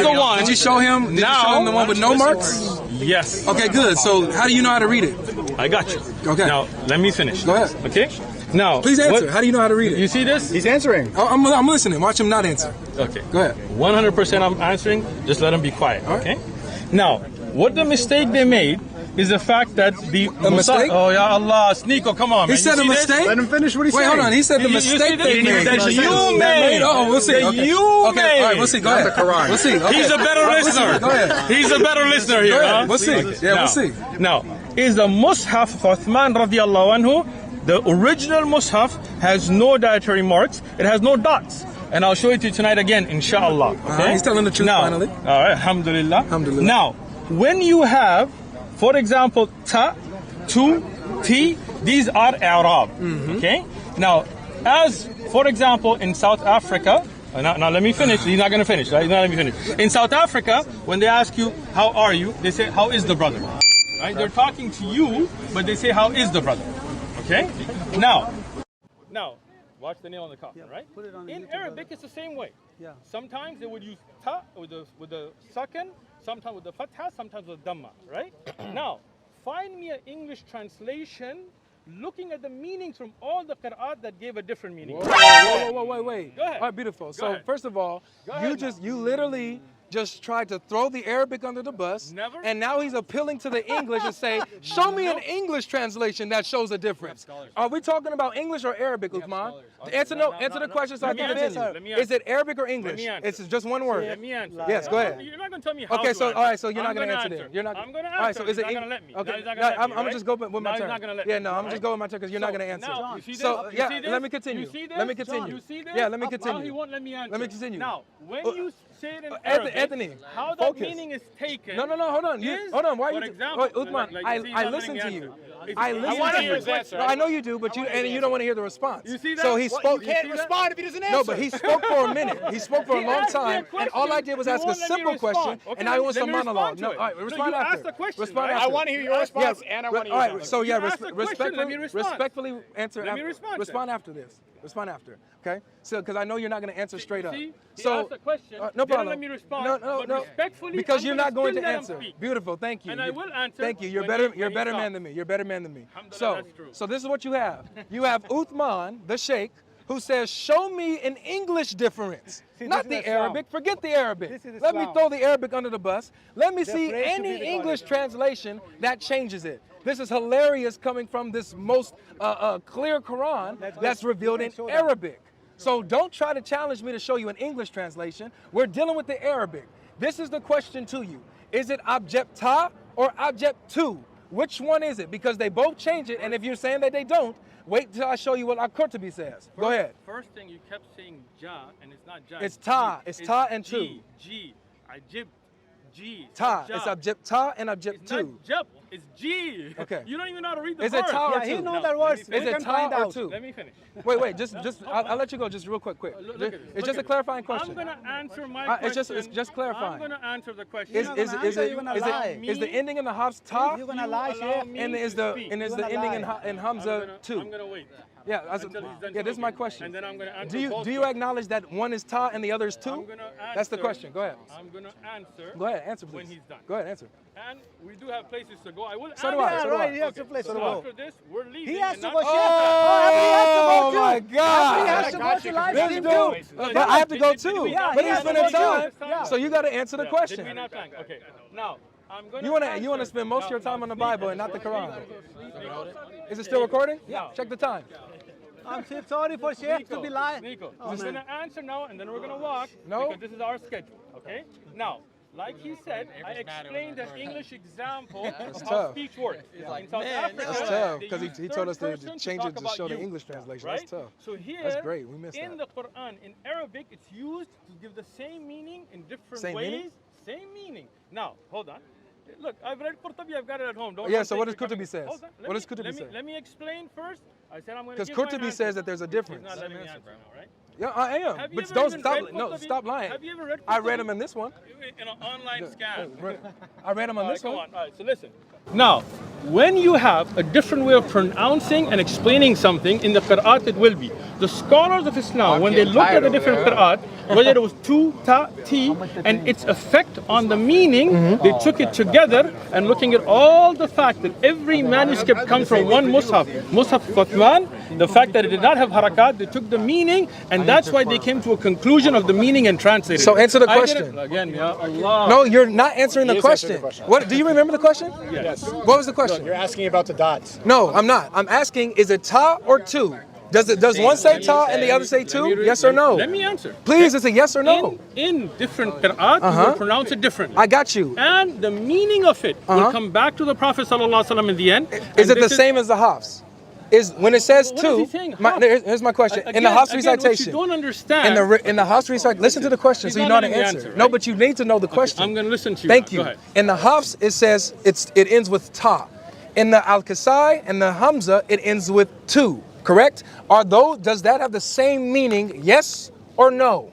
the one? Did you show him? Did you show him the one with no marks? Yes. Okay, good. So how do you know how to read it? I got you. Okay. Now, let me finish. Go ahead. Okay. Now, Please answer. what- How do you know how to read You it? see this? He's answering. I'm listening. Watch him not answer. Okay. Go ahead. 100% I'm answering. Just let him be quiet. Okay. Now, what the mistake they made is the fact that the mistake? Oh ya Allah, Sneeko, come on, man. He said You a see this? mistake. Let him finish what he's Wait, saying. hold on. He said the You see mistake this? they made. That you That made. Oh, we'll see. That Okay. you Okay. made. All right. We'll see. Go ahead. We'll see. Okay. He's a better listener. Go ahead. He's a better listener here. Go ahead. Huh? We'll see. Yeah, Now, we'll see. Now, is the Mus'haf of Uthman radiallahu anhu, the original Mus'haf has no dietary marks. It has no dots. And I'll show it to you tonight again, inshallah. Okay? He's telling the truth now, finally. All right, alhamdulillah. Alhamdulillah. Now, when you have, for example, ta, tu, ti, these are Arab. Okay? Now, as, for example, in South Africa, now let me finish. He's not going to finish. Right? He's not let me finish. In South Africa, when they ask you, how are you? They say, how is the brother? Right? They're talking to you, but they say, how is the brother? Okay? Now, watch the nail on the coffin, right? put it on In YouTube, Arabic, brother. it's the same way. Yeah. Sometimes they would use ta with the sakin, sometimes with the fatha, sometimes with dhamma, right? Now, find me an English translation looking at the meanings from all the qira'at that gave a different meaning. Wait. Go ahead. All right, beautiful. So ahead. first of all, Go ahead you literally just tried to throw the Arabic under the bus. Never. And now he's appealing to the English and say, show me an English translation that shows a difference. Are we talking about English or Arabic, Uthman? Answer the question so I can continue. Is it Arabic or English? It's just one word. Let me answer. Yes, go ahead. You're not going to tell me how Okay, to so answer. all right, so you're not I'm going to gonna answer then. You're not. I'm going to All right, answer. so is it He's not going to let me. Okay. Now he's not gonna let I'm me, gonna just go with my Now he's turn. not gonna let Yeah, me, no, I'm just going with my turn because you're not So, gonna answer. now, you see this? So You yeah, see this? let me continue. You see this? Let me continue. You see this? Yeah, let me Now continue. he won't let me answer. Let me continue. Now, when you say it in Arabic, Anthony, how that focus. meaning is taken. No, hold on. Is, Hold on. Why for you? example, Wait, Uthman, like, I listen to you. I I listen want to to hear you. his answer. No, I know you do, but you don't want to hear the response. You see that? So he Well, spoke. You can't respond if he doesn't answer. No, but he spoke for a minute. He spoke for a He long asked me a time, and all I did was question. ask You a won't let me simple question, respond. Okay, and now he wants let some me respond monologue. to No, it. all right, No, respond you after. asked the question, Respond right? after. I want to hear your response, and I want to hear All his right, answer. so yeah, You asked the question, let me respond. respectfully answer. Let me respond Respond after this. Respond after. Okay? So, because I know you're not going to answer straight up. See? He So, asked the question, no didn't problem. let me respond, No. but respectfully, Because I'm you're gonna not going still to let him answer. speak. Beautiful. Thank you. And I will answer Thank you. You're when better. he- You're a when he better man stops. than me. You're a better man than me. Alhamdulillah, that's true. So this is what you have. You have Uthman, the Sheikh, who says, "Show me an English difference, not the Arabic. Forget the Arabic. Let me throw the Arabic under the bus. Let me see any English translation that changes it." This is hilarious coming from this most clear Quran that's revealed in Arabic. So don't try to challenge me to show you an English translation. We're dealing with the Arabic. This is the question to you. Is it object ta or object tu? Which one is it? Because they both change it, and if you're saying that they don't, wait till I show you what Al-Qurtubi says. Go ahead. First thing, you kept saying ja, and it's not ja. It's ta. G. It's ta and tu. G. Ajib. G. Ta. Ja. It's object ta and object It's not tu. jab. It's G. Okay. You don't even know how to read the Is word. it ta or Yeah, he tu? knows No, that words. let me Is it can ta find or out. tu? Let me finish. Wait. Just I'll let you go. Just real quick. Look at this. It's Look just a at clarifying this. question. I'm gonna answer my It's question. just clarifying. I'm gonna answer the question. Is gonna answer, you're gonna lie. the ending in the Hafs ta? You're gonna lie, allow Sheikh. me And is to the speak. and is You're the gonna ending lie. in Hamza too? I'm gonna wait. Yeah, Until he's done this is my talking. question. And then I'm gonna answer Do you both do you questions. acknowledge that one is ta and the other is I'm tu? gonna That's the answer- question. Go ahead. I'm gonna answer. Go ahead. Answer, please. When he's done. Go ahead. Answer. And we do have places to go. I will So do answer. I, Yeah, so do I. right. He has to play. So So after this, we're leaving. he has and to not- go. Oh my God! He has to go to live This stream dude, too. but I have to go too. Yeah, But he he's has to spending go time, too. Yeah. so you got to answer the Did question. we not plan? Okay. Now, I'm gonna. You want answer. to spend most of your time on the Bible and not the Quran. Is it still recording? Yeah. Check the time. I'm so sorry for Sheikh to be lying. Nico, Oh, we're man. gonna answer now, and then we're gonna walk. No. Because this is our schedule. Okay. Now, like he said, I explained an English example of how tough. speech works. In South Africa, That's tough they because use he told us third to person change talk it to about show the you, English translation. right? That's tough. So here, That's great. We missed in that. the Quran, in Arabic, it's used to give the same meaning in different Same ways. meaning? Same meaning. Now, hold on. Look, I've read Qurtubi, I've got it at home. Don't Yeah, don't so think what does you're coming- Qurtubi says? Hold on, What does Qurtubi say? Let me explain first. I said I'm going to Because give my Qurtubi answer. says that there's a difference. He's not letting me answer now, right? Yeah, I am. Have you But ever don't even stop. read No, Qurtubi? stop lying. Have you ever read I read Qurtubi? them in this one. In an online scan. I read them on All right, this come one. on. All right, so listen. Now, when you have a different way of pronouncing and explaining something in the qira'at, it will be. The scholars of Islam, when they looked at the different qira'at, whether it was tu, ta, ti, and its effect on the meaning, they took it together and looking at all the fact that every manuscript comes from one mushaf. Mushaf Uthman, the fact that it did not have harakat, they took the meaning, and that's why they came to a conclusion of the meaning and translated So it. answer the I did question. it again, ya Allah. No, you're not answering the is answering question. the question. What? Do you remember the question? Yes. What was the question? You're asking about the dots. No, I'm not. I'm asking, is it ta or tu? Does one say ta and the other say tu? Yes or no? Let me answer. Please, it's a yes or no. In different qira'at, you will pronounce it differently. I got you. And the meaning of it will come back to the Prophet ﷺ in the end. Is And it the this same as the Hafs? Is when it says What is he tu? saying? Here's my question. In the Again, Hafs what you recitation. don't understand. In the Hafs recitation. Listen to the question He's so you not know how to letting me answer. answer, No, right? but you need to know the question. I'm going to listen to you. Thank now. you. Go ahead. In the Hafs, it says it ends with ta. In the Al-Kasai and the Hamza, it ends with tu. Correct? Does that have the same meaning? Yes or no?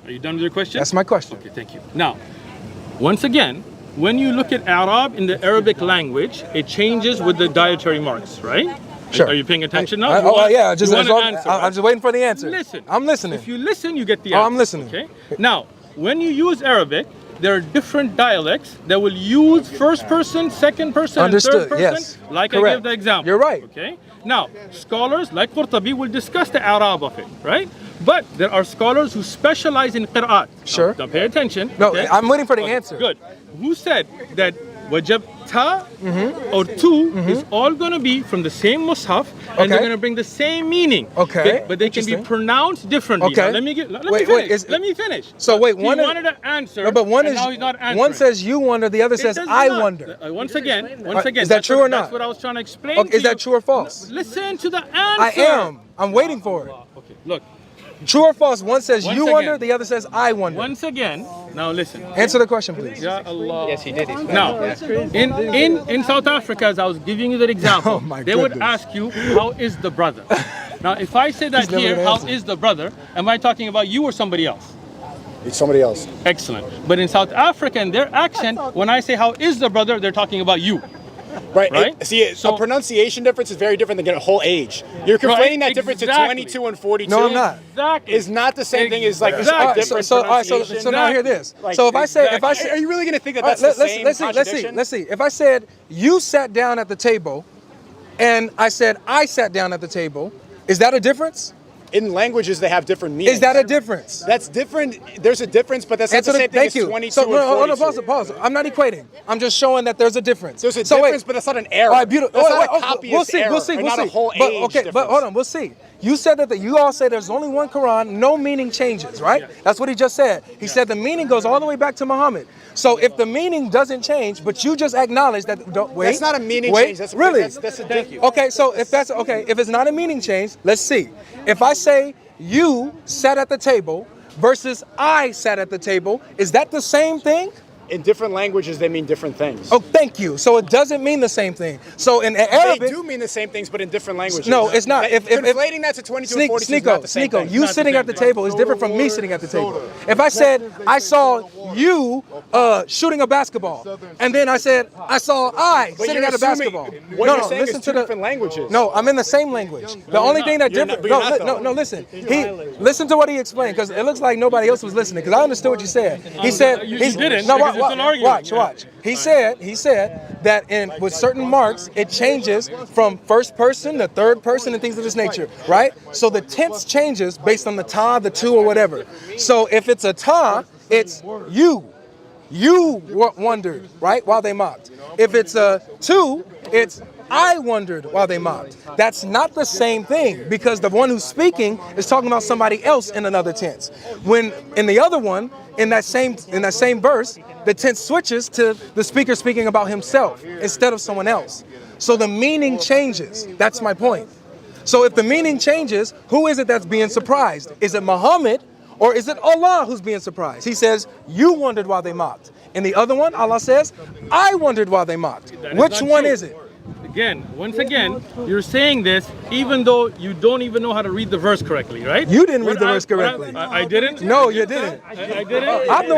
Are you done with your question? That's my question. Okay, thank you. Now, once again, when you look at Arab in the Arabic language, it changes with the dietary marks, right? Sure. Are you paying attention now? Yeah. You want an answer, I'm right? just waiting for the answer. Listen. I'm listening. If you listen, you get the Oh, answer. I'm listening. Okay. Now, when you use Arabic, there are different dialects that will use first person, second person, Understood, and third person. yes. Like Correct. I gave the example. You're right. Okay. Now, scholars like Qurtubi will discuss the Arab of it, right? But there are scholars who specialize in qira'at. Sure. Now pay attention. No, okay? I'm waiting for the Okay, answer. Good. Who said that wajab ta or tu is all going to be from the same mushaf and they're going to bring the same meaning. Okay. But they can be pronounced differently. Okay. Now, let me finish. Let me finish. So wait, he one wanted to answer. No, but one and is now he's not answering. one says you wonder, the other says It does I not. wonder. Once again. Is that true or not? That's what I was trying to explain. Okay, to is that you. true or false? Listen to the answer. I am. I'm waiting for it. Okay. Look. True or false? One says Once you again. wonder, the other says I wonder. Once again. Now listen. Answer the question, please. Ya Allah. Yes, he did. Now, in South Africa, as I was giving you that example, Oh my they would goodness. ask you, how is the brother? Now, if I say that He's never here, gonna how answer. is the brother, am I talking about you or somebody else? It's somebody else. Excellent. But in South Africa, in their accent, when I say how is the brother, they're talking about you. Right. Right? See, So- a pronunciation difference is very different than a whole age. You're conflating that difference to exactly. 22 and 42. No, I'm not. Exactly. Is not the same thing as like just Exactly. a different So pronunciation. now hear this. Like, So if I say are you really going to think that All right, that's the same contradiction? let's see. If I said you sat down at the table, and I said I sat down at the table, is that a difference? In languages, they have different meanings. Is that a difference? That's different. There's a difference, but that's not Answer the same thing thank as you. 22 So and hold 42. on, pause. I'm not equating. I'm just showing that there's a difference. There's a So difference, wait. but that's not an error. All right, beautiful. That's Wait, not a wait, copyist we'll see. error, We'll see. and We'll not a see. whole But age okay, but difference. hold on. We'll see. You said that you all say there's only one Quran, no meaning changes, right? That's what he just said. He said the meaning goes all the way back to Muhammad. So if the meaning doesn't change, but you just acknowledge that, wait. That's not a meaning wait, change. That's really. That's a difference. Okay, so if that's okay, if it's not a meaning change, let's see. If I say you sat at the table versus I sat at the table, is that the same thing? In different languages, they mean different things. Oh, thank you. So it doesn't mean the same thing. So in Arabic, They do mean the same things, but in different languages. No, it's not. If conflating that to 22 and 42 is not the same thing. you sitting at the table is different from me sitting at the table. If I said I saw you shooting a basketball, and then I said I saw But sitting you're at a assuming basketball. What No, you're no, saying listen is to two different languages. No, I'm in the same language. The only thing that You're not- different. but you're not, though. Listen. Listen to what he explained, because it looks like nobody else was listening. Because I understood what you said. He said you he's- didn't, No, because it's an argument. watch. He said that with certain marks it changes from first person to third person and things of this nature, right? So the tense changes based on the ta, the tu, or whatever. So if it's a ta, it's you. You wondered, right, while they mocked. If it's a tu, it's I wondered while they mocked. That's not the same thing, because the one who's speaking is talking about somebody else in another tense. When in the other one, in that same verse, the tense switches to the speaker speaking about himself instead of someone else. So the meaning changes. That's my point. So if the meaning changes, who is it that's being surprised? Is it Muhammad, or is it Allah who's being surprised? He says, you wondered while they mocked. In the other one, Allah says, I wondered while they mocked. Which one is it? Once again, you're saying this even though you don't even know how to read the verse correctly, right? You didn't read the verse correctly. I didn't? No, you didn't. I didn't? I'm the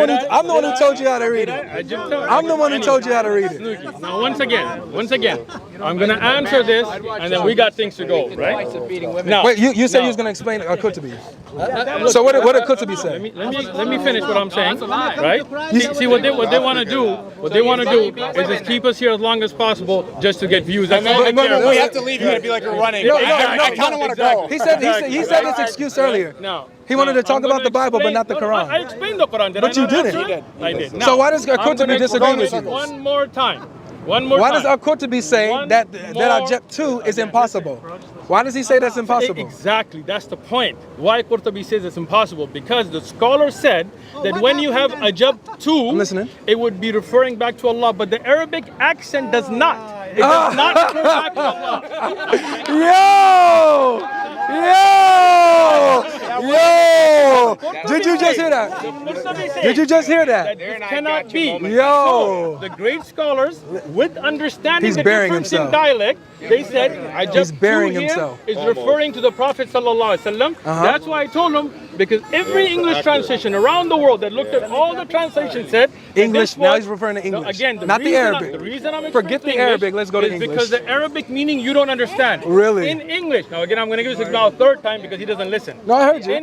one who told you how to read it. I'm the one who told you how to read it. Snooki, now once again, I'm gonna answer this, and then we got things to go, right? Now, Wait, you said you was gonna explain Kutubi. So what did Kutubi say? let me finish what I'm saying, right? See what they want to do. What they want to do is just keep us here as long as possible, just to get views. That's all they care When we about. have to leave, you're going to be like you're running. No, I kind of want to go. He said this excuse earlier. No. He wanted to talk I'm about gonna the Bible, but explain- not the Quran. I explained the Quran. Did But I you not didn't. answer it? I did. So why does I'm Al-Qurtubi gonna disagree go with this you? One more time. Why does Al-Qurtubi say One that more Ajab 2 is impossible? Why does he say that's impossible? Exactly, that's the point. Why Qurtubi says it's impossible? Because the scholar said that when you have Ajab 2, I'm listening. it would be referring back to Allah, but the Arabic accent does not. It does not refer back to Allah. Yo! Did you just hear that? Did you just hear that? It cannot be. Yo! So, the great scholars, with understanding He's the burying difference himself. in dialect, they said Ajab He's burying 2 here himself. is referring to the Prophet sallallahu alaihi wasallam. That's why I told him Because every English translation around the world that looked at all the translations said English. Now he's referring to English. No, again, not the Arabic. The reason I'm forget the Arabic. Let's go to English. Because the Arabic meaning you don't understand. Really? In English. Now again, I'm going to give this now a third time because he doesn't listen. No, I heard you.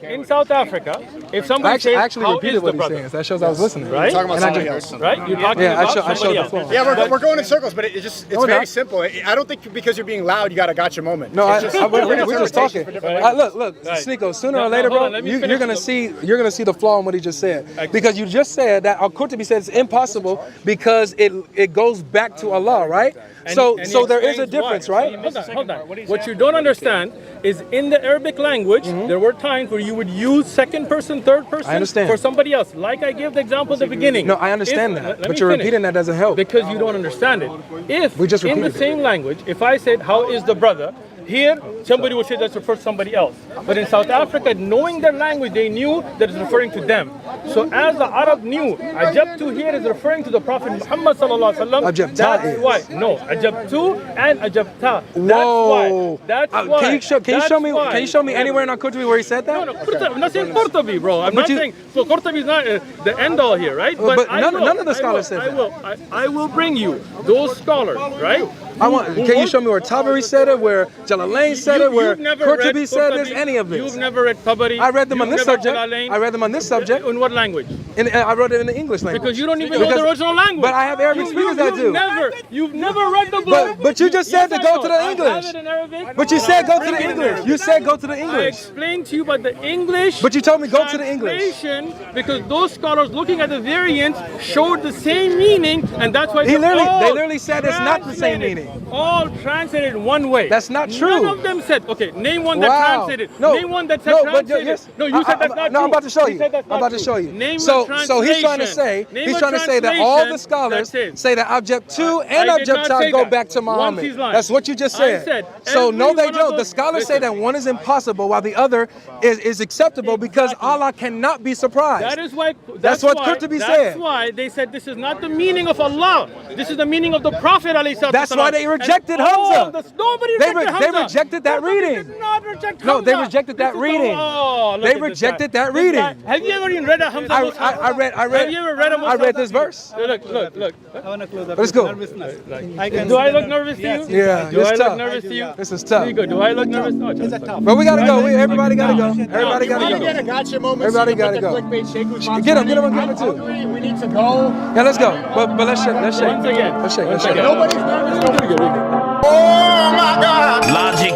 In South Africa, if somebody says, actually how repeated is what the he's brother? saying. That shows I was listening. Right? Talking about somebody else. Right? You're talking about somebody else. Yeah, we're going in circles, but it's very simple. I don't think because you're being loud, you got a gotcha moment. No, we're just talking. Look, Sneako. Sooner or later, bro, you're gonna see the flaw in what he just said, because you just said that Al-Qurtubi said it's impossible because it goes back to Allah, right? So there is a difference, right? Hold on. What you don't understand is in the Arabic language, there were times where you would use second person, third person for somebody else. Like I gave the example at the beginning. No, I understand that, but you're repeating that doesn't help. Because you don't understand it. If in the same language, if I said, how is the brother? Here, somebody would say that's refers to somebody else. But in South Africa, knowing their language, they knew that it's referring to them. So as the Arab knew, Ajabtu here is referring to the Prophet Muhammad sallallahu alaihi wasallam. That's why. No, Ajabtu and Ajabta. Whoa. That's why. Can you show me anywhere in Al-Qurtubi where he said that? No, I'm not saying Qurtubi, bro. I'm not saying. So Qurtubi is not the end all here, right? But none of the scholars said that. I will bring you those scholars, right? Can you show me where Tabari said it, where Jalalain said it, where Qurtubi said this, any of this? You've never read Tabari. I read them on this subject. I read them on this subject. In what language? I wrote it in the English language. Because you don't even know the original language. But I have Arabic speakers that do. You've never read the book. But you just said to go to the English. But you said go to the English. You said go to the English. I explained to you about the English. But you told me go to the English. Because those scholars looking at the variants showed the same meaning, and that's why they literally said it's not the same meaning. All translated one way. That's not true. None of them said, okay, name one that translated. No. Name one that said translated. No, you said that's not true. No, I'm about to show you. I'm about to show you. Name so he's trying to say that all the scholars say that Object 2 and Object 2 go back to Muhammad. That's what you just said. So no, they don't. The scholars say that one is impossible while the other is acceptable because Allah cannot be surprised. That is why. That's what Qurtubi said. That's why they said this is not the meaning of Allah. This is the meaning of the Prophet. That's why they rejected Hamza. They rejected that reading. No, they rejected that reading. They rejected that reading. Have you ever even read a Hamza? I read this verse. Look. I want to close up. Let's go. Do I look nervous to you? Yeah, do I look nervous to you? This is tough. Do I look nervous? No, It's tough. But we gotta go. Everybody gotta go. Everybody gotta go. Get a gotcha moment. Everybody gotta go. Get him too. We need to go. Yeah, let's go. But let's shake. Once again. Let's shake. Nobody's nervous. Nobody good. Oh my God. Logic